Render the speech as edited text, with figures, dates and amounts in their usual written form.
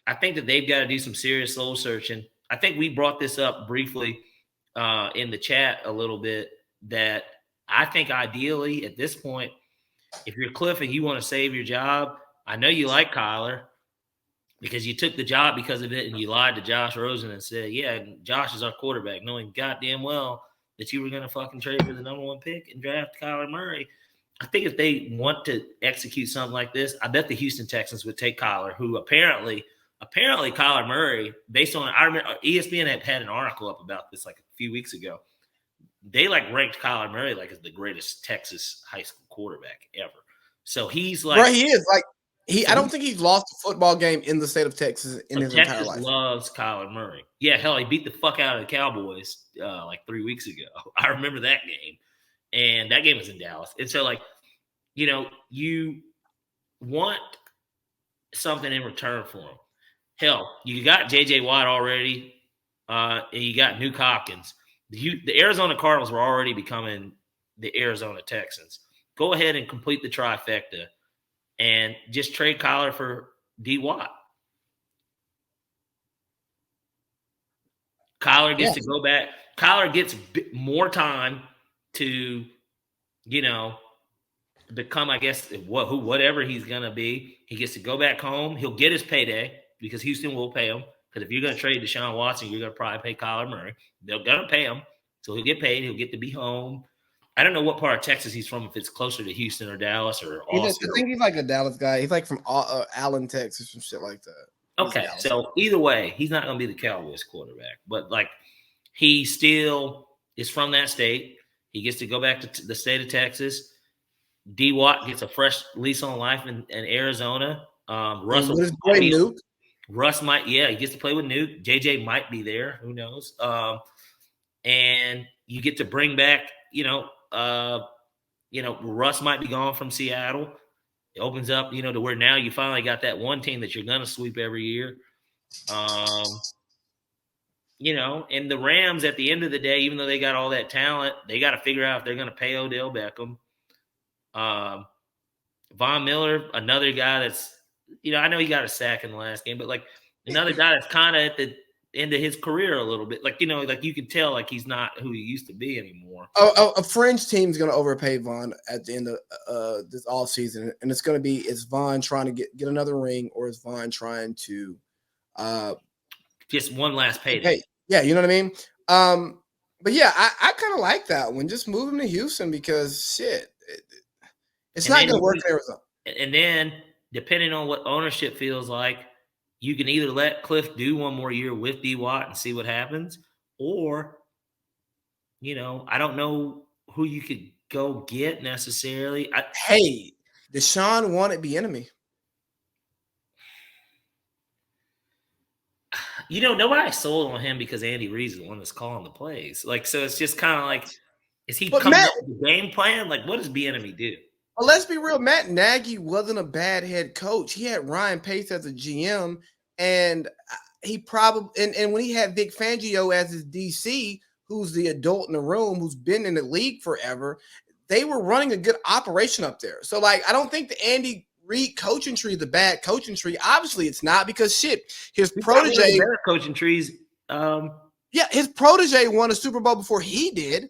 I think that they've got to do some serious soul searching. I think we brought this up briefly in the chat a little bit, that I think ideally at this point, if you're Cliff and you want to save your job, I know you like Kyler because you took the job because of it and you lied to Josh Rosen and said, yeah, Josh is our quarterback, knowing goddamn well that you were going to fucking trade for the number 1 pick and draft Kyler Murray. I think if they want to execute something like this, I bet the Houston Texans would take Kyler, who apparently Kyler Murray, based on, I remember ESPN had an article up about this like a few weeks ago. They like ranked Kyler Murray like as the greatest Texas high school quarterback ever. So he's like, right, he is like I don't think he's lost a football game in the state of Texas in his entire life. Texas loves Kyler Murray. Yeah, hell, he beat the fuck out of the Cowboys like 3 weeks ago. I remember that game, and that game was in Dallas. And so, like, you know, you want something in return for him. Hell, you got J.J. Watt already, and you got Nuke Hopkins. The Arizona Cardinals were already becoming the Arizona Texans. Go ahead and complete the trifecta and just trade Kyler for D. Watt. Kyler gets to go back. Kyler gets more time to, you know, become, I guess, whatever he's going to be. He gets to go back home. He'll get his payday because Houston will pay him. Because if you're going to trade Deshaun Watson, you're going to probably pay Kyler Murray. They're going to pay him. So he'll get paid. He'll get to be home. I don't know what part of Texas he's from, if it's closer to Houston or Dallas or Austin. I think he's like a Dallas guy. He's like from Allen, Texas, some shit like that. Okay, so either way, he's not going to be the Cowboys quarterback. But, like, he still is from that state. He gets to go back to the state of Texas. D. Watt gets a fresh lease on life in Arizona. Russ might, he gets to play with Nuke. JJ might be there. Who knows? And you get to bring back, Russ might be gone from Seattle. It opens up, to where now you finally got that one team that you're going to sweep every year. And the Rams at the end of the day, even though they got all that talent, they got to figure out if they're going to pay Odell Beckham. Von Miller, another guy that's, I know he got a sack in the last game, but like another guy that's kind of at the end of his career a little bit. Like, like you can tell like he's not who he used to be anymore. A fringe team's going to overpay Von at the end of this offseason. And it's going to be, is Von trying to get another ring, or is Von trying to just one last payday? Yeah, you know what I mean? But yeah, I kind of like that one. Just move him to Houston because shit, it's not going to work in Arizona. And then, depending on what ownership feels like, you can either let Cliff do one more year with D. Watt and see what happens, or, I don't know who you could go get necessarily. Deshaun wanted Bieniemy. Nobody sold on him because Andy Reid's the one that's calling the plays. Like, so it's just kind of like, is he coming up with the game plan? Like, what does Bieniemy do? Well, let's be real. Matt Nagy wasn't a bad head coach. He had Ryan Pace as a GM, and he probably and when he had Vic Fangio as his DC, who's the adult in the room, who's been in the league forever, they were running a good operation up there. So, like, I don't think the Andy Reid coaching tree is a bad coaching tree. Obviously, it's not, because his protege better coaching trees. Yeah, his protege won a Super Bowl before he did.